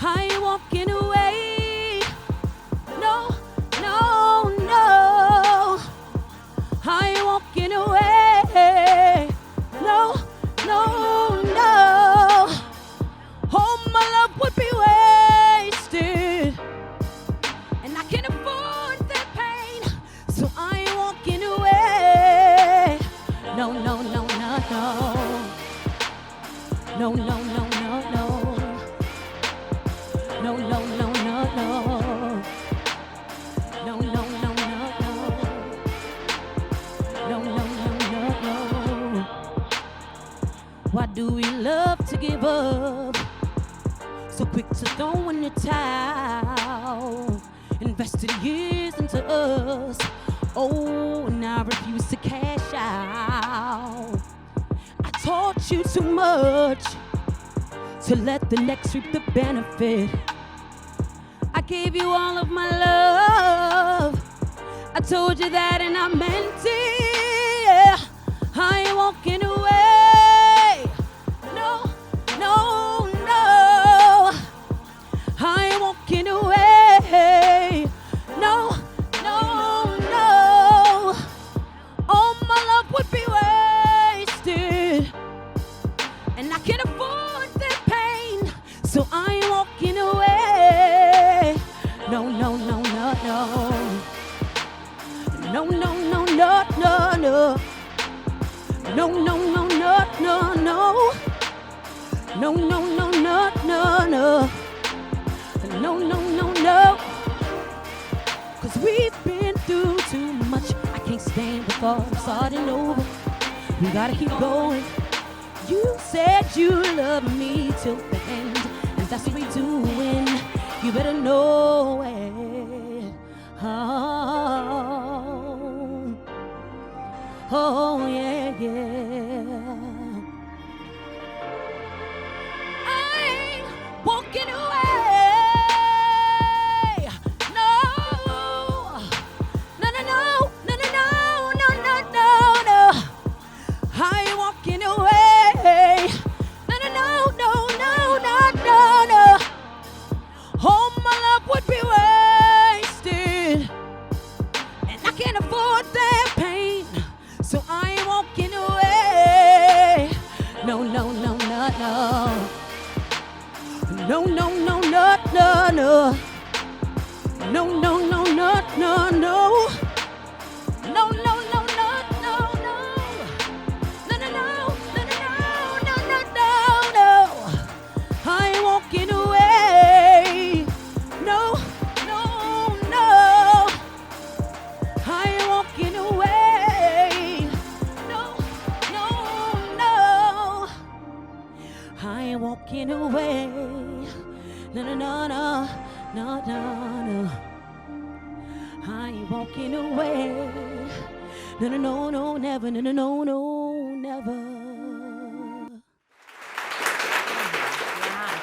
I ain't walking away. No, no, no, I ain't walking away. No, no, no, all my love would be wasted, and I can't afford that pain, so I ain't walking away. No, no, no, no, no, no, no, no, no, no, no, no, no, no, no. No, no, no, no, no. No, no, no, no, no. Why do we love to give up? So quick to throw in the towel. Invested years into us. Oh, and I refuse to cash out. I taught you too much to let the next reap the benefit. I gave you all of my love. I told you that and I meant it. I ain't walking away. No, no, no. I ain't walking away. No, no, no. All my love would be wasted, and I can't afford that pain, so I ain't walking away. No, no, no, no, no. No, no, no, no, no, no. No, no, no, no, no, no. No, no, no, no, no, no. No, no, no, no. 'Cause we've been through too much. I can't stand the thought of starting over. We gotta keep going. You said you love me till the end, and that's what we doing. You better know it. Oh, yeah, yeah. I ain't walking away. No, no, no, no, no, no, no, no, no, no, no. I ain't walking away. No, no, no, no, no, no, no, no. All my love would be wasted, and I can't afford that pain, so I ain't walking away. No, no, no, no, no. No, no, no, no, no, no. No, no, no, no, no, no. No, no, no, no, no, no. No, no, no, no, no, no, no, no, no. I ain't walking away. no, no, no. I ain't walking away. No, no, no, no, never, no, no, no, no, never.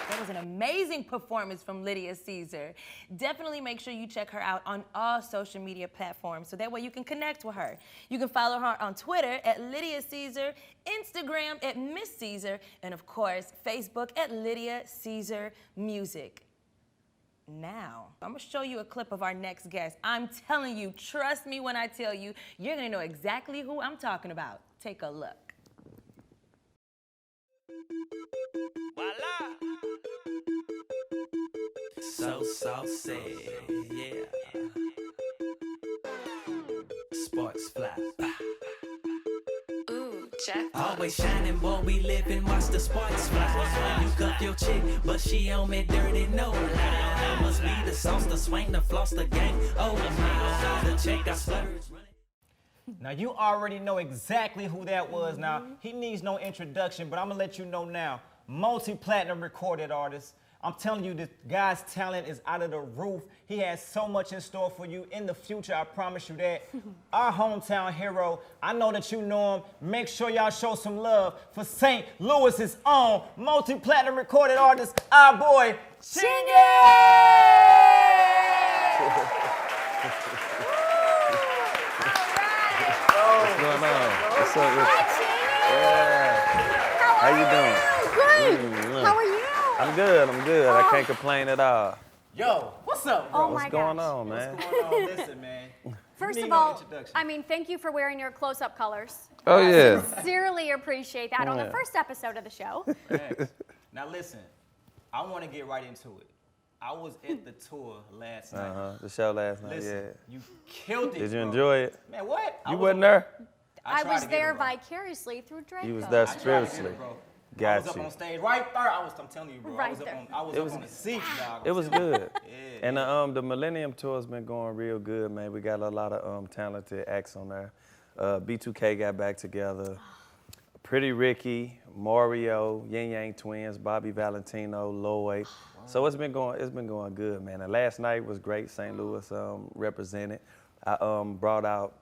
That was an amazing performance from Lydia Caesar. Definitely make sure you check her out on all social media platforms so that way you can connect with her. You can follow her on Twitter at Lydia Caesar, Instagram at Miss Caesar, and of course, Facebook at Lydia Caesar Music. Now, I'm gonna show you a clip of our next guest. I'm telling you, trust me when I tell you, you're gonna know exactly who I'm talking about. Take a look. So saucy, yeah. Sports fly. Ooh, Jeff. Always shining, boy, we living, watch the sparks fly. You cuff your chick, but she on me dirty, no lie. Must be the sauce, the swing, the floss, the gang. Oh my, the check I splurge. Now you already know exactly who that was. Now he needs no introduction, but I'm gonna let you know now. Multi-platinum recorded artist. I'm telling you, this guy's talent is out of the roof. He has so much in store for you in the future, I promise you that. Our hometown hero, I know that you know him. Make sure y'all show some love for St. Louis's own multi-platinum recorded artist, our boy, Chingy! What's going on? What's up with you? Yeah. How you doing? Good. How are you? I'm good. I can't complain at all. Yo, what's up, bro? Oh my What's going on, man? What's going on? Listen, man. First Need of no all, introduction. I mean, thank you for wearing your close-up colors. Oh, yeah. Sincerely appreciate that on the Yeah. first episode of the show. Thanks. Now listen, I want to get right into it. I was at the tour last night. The show last night, Listen, yeah. you killed it, Did you bro. enjoy it? Man, what? You wasn't there? I tried was to get there it, bro. vicariously through Draco. You was there I tried to get it, spiritually. bro. I Got was up you. on stage right there. I'm telling you, bro. I Right was up there. on, I was It up was- on the seat, dog. It was good. Yeah, And the Millennium Tour's been going real good, man. We got a lot of talented acts on there. B2K got back together. Pretty Ricky, Mario, Yin Yang Twins, Bobby Valentino, Lloyd. So it's been going good, man. And last night was great. St. Louis represented. I brought out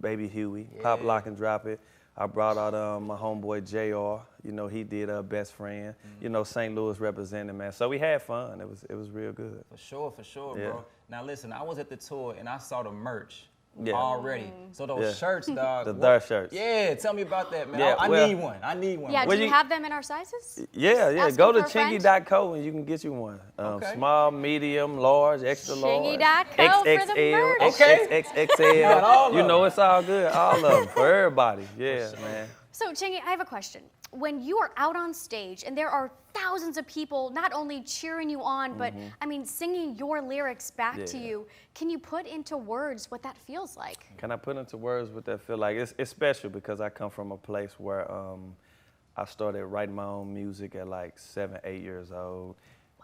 Baby Huey, Pop Lock and Drop It. I brought out my homeboy JR. You know, he did Best Friend. You know, St. Louis represented, man. So we had fun. It was real good. For sure, Yeah. bro. Now listen, I was at the tour and I saw the merch Yeah. already. So those Yeah. shirts, dog. The shirts. Yeah, tell me about that, man. Yeah, I well- need one. I need one. Yeah, bro. do you have them in our sizes? Yeah. Asking Go to for a friend? chingy.co and you can get you one. Okay. Small, medium, large, extra large. Chingy.co for the XXL, merch. Okay. XXXL. got all You of know them. it's all good. All of them for everybody. Yeah, man. So, Chingy, I have a question. When you are out on stage and there are thousands of people not only cheering you on, but I mean, singing your lyrics back to Yeah. you, can you put into words what that feels like? Can I put into words what that feel like? It's special because I come from a place where I started writing my own music at like 7, 8 years old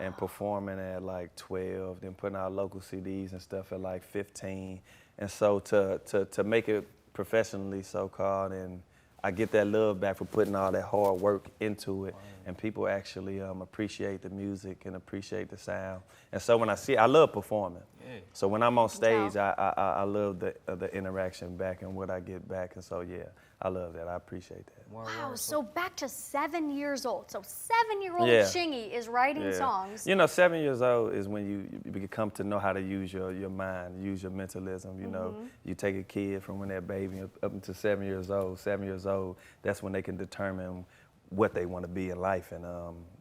and performing at like 12, then putting out local CDs and stuff at like 15. And so to make it professionally so-called, and I get that love back for putting all that hard work into it, and people actually appreciate the music and appreciate the sound. And so when I love performing. Yeah. So when I'm on stage, I love the interaction back and what I get back, and so yeah, I love that. I appreciate that. Wow, so back to 7 years old. So 7-year-old Yeah. Chingy is writing songs. You know, 7 years old is when you come to know how to use your mind, use your mentalism. You know, you take a kid from when they're baby up until 7 years old. 7 years old, that's when they can determine what they want to be in life, and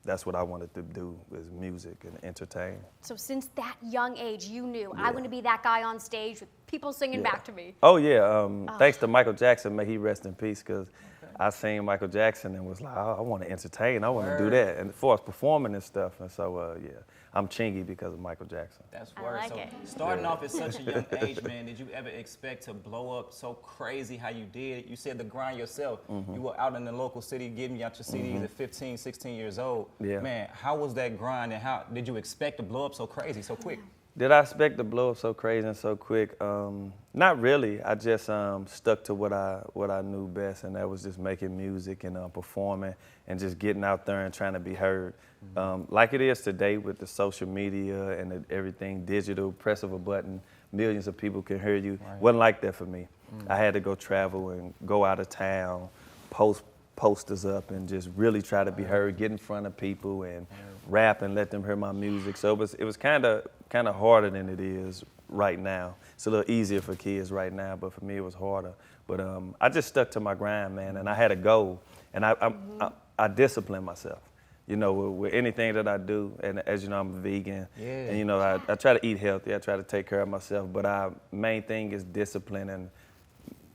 that's what I wanted to do, is music and entertain. So since that young age, you knew I want to be that guy on stage with people singing back to me. Oh yeah, thanks to Michael Jackson, may he rest in peace, because I seen Michael Jackson and was like, oh, I want to entertain, I want to do that, and for us performing and stuff, and so yeah, I'm Chingy because of Michael Jackson. That's I word. like So it. starting off at such a young age, man, did you ever expect to blow up so crazy how you did? You said the grind yourself. You were out in the local city getting out your CDs at 15, 16 years old. Yeah. Man, how was that grind, and how did you expect to blow up so crazy, so quick? Did I expect to blow up so crazy and so quick? Not really. I just stuck to what I knew best, and that was just making music and performing and just getting out there and trying to be heard. Like it is today with the social media and everything digital, press of a button, millions of people can hear you. Wasn't like that for me. I had to go travel and go out of town, post posters up and just really try to be heard, get in front of people and rap and let them hear my music. So it was kind of harder than it is right now. It's a little easier for kids right now, but for me it was harder. But I just stuck to my grind, man, and I had a goal, and I disciplined myself. You know, with anything that I do, and as you know, I'm a vegan, and you know, I try to eat healthy, I try to take care of myself, but our main thing is disciplining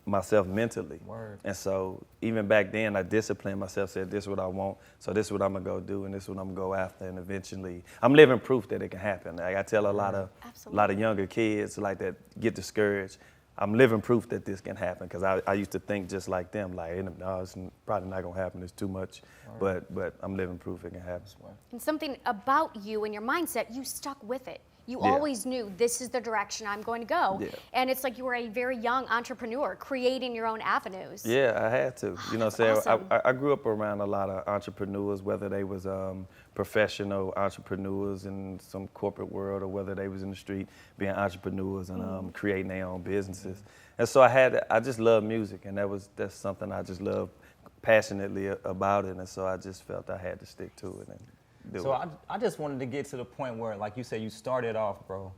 myself mentally. And so even back then, I disciplined myself, said this is what I want, so this is what I'm gonna go do, and this is what I'm gonna go after, and eventually, I'm living proof that it can happen. Like I tell a lot of younger kids like that get discouraged, I'm living proof that this can happen, because I used to think just like them, like, no, it's probably not gonna happen, it's too much, but I'm living proof it can happen. And something about you and your mindset, you stuck with it. You always knew this is the direction I'm going to go. And it's like you were a very young entrepreneur creating your own avenues. Yeah, I had to. You know what I'm saying? awesome. I grew up around a lot of entrepreneurs, whether they was professional entrepreneurs in some corporate world or whether they was in the street being entrepreneurs and creating their own businesses. And so I just love music, and that's something I just love passionately about it, and so I just felt I had to stick to it and do So it. I just wanted to get to the point where, like you said, you started off, bro,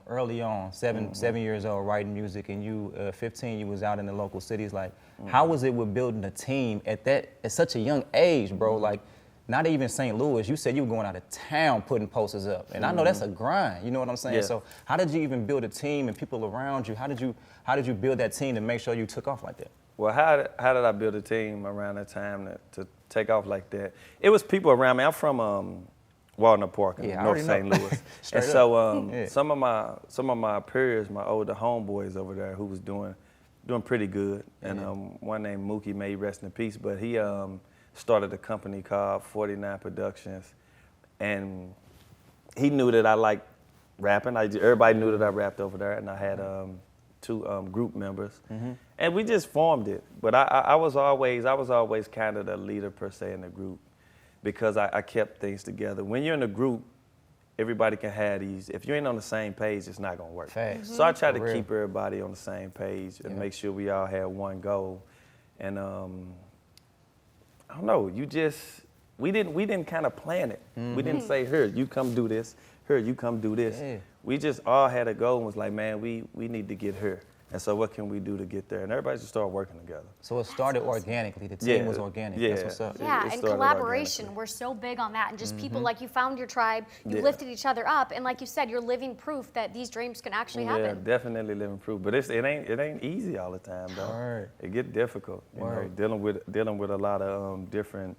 early on, seven years old, writing music, and you, 15, you was out in the local cities. Like, how was it with building a team at such a young age, bro? Like, not even St. Louis. You said you were going out of town putting posters up, and I know that's a grind. You know what I'm saying? Yeah. So, how did you even build a team and people around you? How did you build that team to make sure you took off like that? Well, how did I build a team around that time to take off like that? It was people around me. I'm from Walnut Park in North St. Louis. And so some of my peers, my older homeboys over there who was doing pretty good, and one named Mookie, may he rest in peace, but he started a company called 49 Productions, and he knew that I liked rapping. Everybody knew that I rapped over there, and I had two group members, and we just formed it. But I was always kind of the leader per se in the group, because I kept things together. When you're in a group, everybody can have these. If you ain't on the same page, it's not gonna work. So I try to keep everybody on the same page and make sure we all have one goal. And I don't know, we didn't kind of plan it. We didn't say, here, you come do this. Here, you come do this. We just all had a goal and was like, man, we need to get here. And so what can we do to get there? And everybody just started working together. So it started organically. The team was organic. That's what's up. Yeah, and collaboration. We're so big on that. And just people like you found your tribe, you lifted each other up, and like you said, you're living proof that these dreams can actually happen. Yeah, definitely living proof. But it ain't easy all the time, though. It get difficult. You know, dealing with a lot of different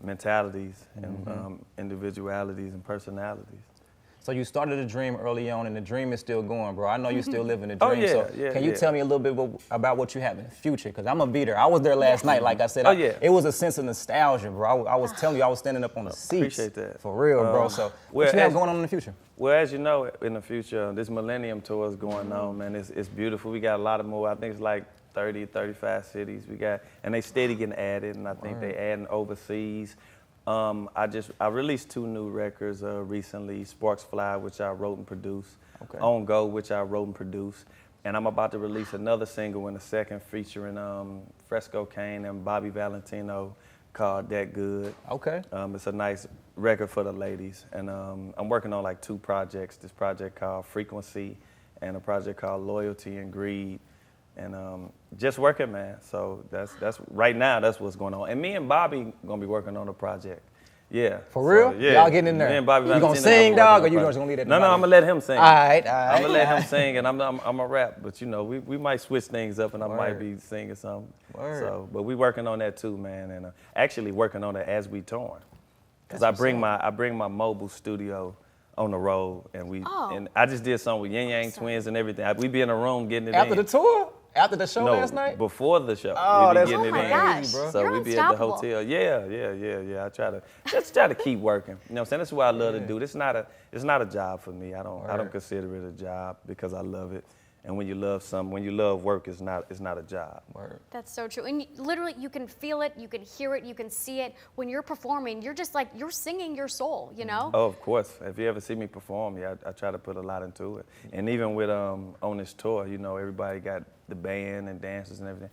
mentalities and individualities and personalities. So you started a dream early on, and the dream is still going, bro. I know you're still living the dream. Can you tell me a little bit about what you have in the future? Because I'm a beater. I was there last night, like I said. It was a sense of nostalgia, bro. I was telling you, I was standing up on the seats. Appreciate that. For real, bro. So what you have going on in the future? Well, as you know, in the future, this Millennium Tour is going on, man. It's beautiful. We got a lot of more. I think it's like 30, 35 cities we got, and they steady getting added, and I think they adding overseas. I released 2 new records recently, Sparks Fly, which I wrote and produced, On Go, which I wrote and produced, and I'm about to release another single in a second featuring Fresco Kane and Bobby Valentino called That Good. It's a nice record for the ladies, and I'm working on like 2 projects, this project called Frequency and a project called Loyalty and Greed. And just working, man. So that's right now. That's what's going on. And me and Bobby gonna be working on a project. Yeah. For real? Yeah. Y'all getting in there? Me and Bobby. You gonna sing, dog, or you just gonna leave that? No, I'm gonna let him sing. All right. I'm gonna let him sing, and I'm gonna rap. But you know, we might switch things up, and I might be singing something. So, but we working on that too, man, and actually working on it as we touring. Cause I bring my mobile studio on the road, and and I just did something with Yin Yang Twins and everything. We be in a room getting it after in. the tour. After the show last night? Before the show. Oh, that's getting my gosh. Bro. So You're we be at the unstoppable. hotel. Yeah. I try to keep working. You know what I'm saying? That's what I love to do. It's not a job for me. I don't consider it a job because I love it. And when you love something, when you love work, it's not a job. Word. That's so true. And literally, you can feel it, you can hear it, you can see it. When you're performing, you're just like, you're singing your soul, you know? Oh, of course. If you ever see me perform, yeah, I try to put a lot into it. And even with on this tour, you know, everybody got the band and dancers and everything.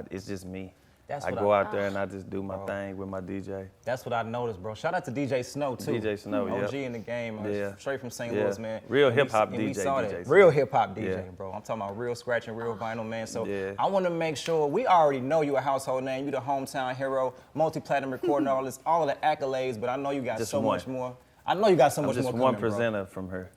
It's just me. I go out there and I just do my thing with my DJ. That's what I noticed, bro. Shout out to DJ Snow, too. DJ Snow, yeah. OG in the game, straight from St. Yeah. Louis, man. Real And we- hip-hop and we DJ, saw DJ that. Snow. Real hip-hop DJ, Yeah. bro. I'm talking about real scratching, real vinyl, man. So Yeah. I want to make sure, we already know you a household name. You the hometown hero, multi-platinum recording artist, all of the accolades, but I know you got Just so one. much more. I know you got so I'm much just more one coming, bro. presenter from her.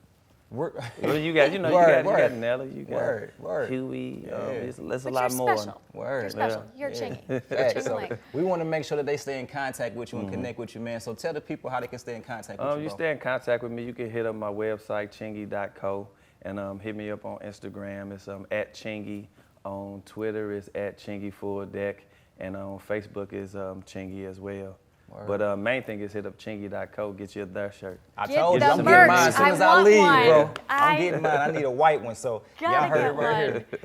Word. Well, you got, you know, Word, you got word. Nelly, you got Word. Huey. It's a But lot you're more. special. Word. You're special. You're Chingy. Facts. Chingy So Link. we want to make sure that they stay in contact with you and connect with you, man. So tell the people how they can stay in contact with you, You bro. stay in contact with me, you can hit up my website, chingy.co, and hit me up on Instagram. It's at Chingy. On Twitter, it's at Chingy Full Deck. And on Facebook is Chingy as well. Word. But main thing is hit up chingy.co, get you a their shirt. I Get told the you, I'm merch. getting mine as soon as I want leave, one. bro. I I'm getting mine. I need a white one, so y'all gotta heard it get right one. here.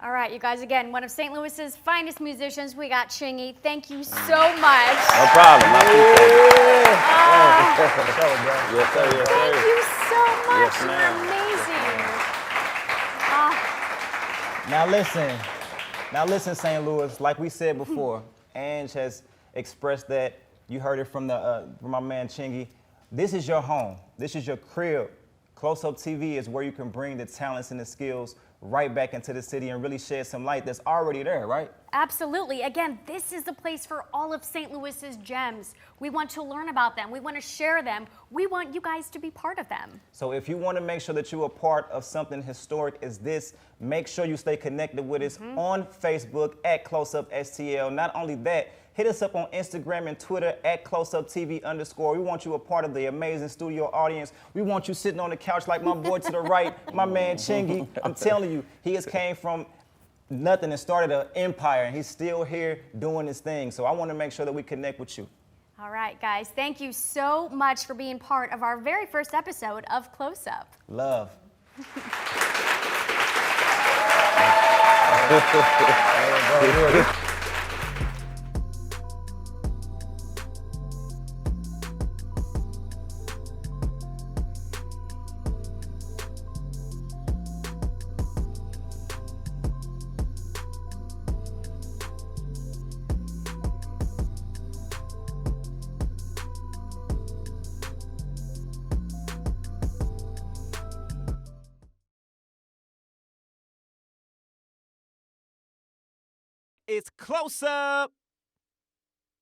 All right, you guys, again, one of St. Louis's finest musicians. We got Chingy. Thank you so much. No problem. I appreciate it. Thank Yes, sir. Yes, sir. you so much. Yes, You're ma'am. amazing. Now listen, St. Louis. Like we said before, Ange has expressed that. You heard it from from my man Chingy. This is your home. This is your crib. Close Up TV is where you can bring the talents and the skills right back into the city and really shed some light that's already there, right? Absolutely. Again, this is the place for all of St. Louis's gems. We want to learn about them. We want to share them. We want you guys to be part of them. So if you want to make sure that you're a part of something historic as this, make sure you stay connected with us on Facebook at Close Up STL. Not only that, hit us up on Instagram and Twitter at CloseUpTV_. We want you a part of the amazing studio audience. We want you sitting on the couch like my boy to the right, my man Chingy. I'm telling you, he has came from nothing and started an empire, and he's still here doing his thing. So I want to make sure that we connect with you. All right, guys, thank you so much for being part of our very first episode of Close Up. Love. It's Close Up.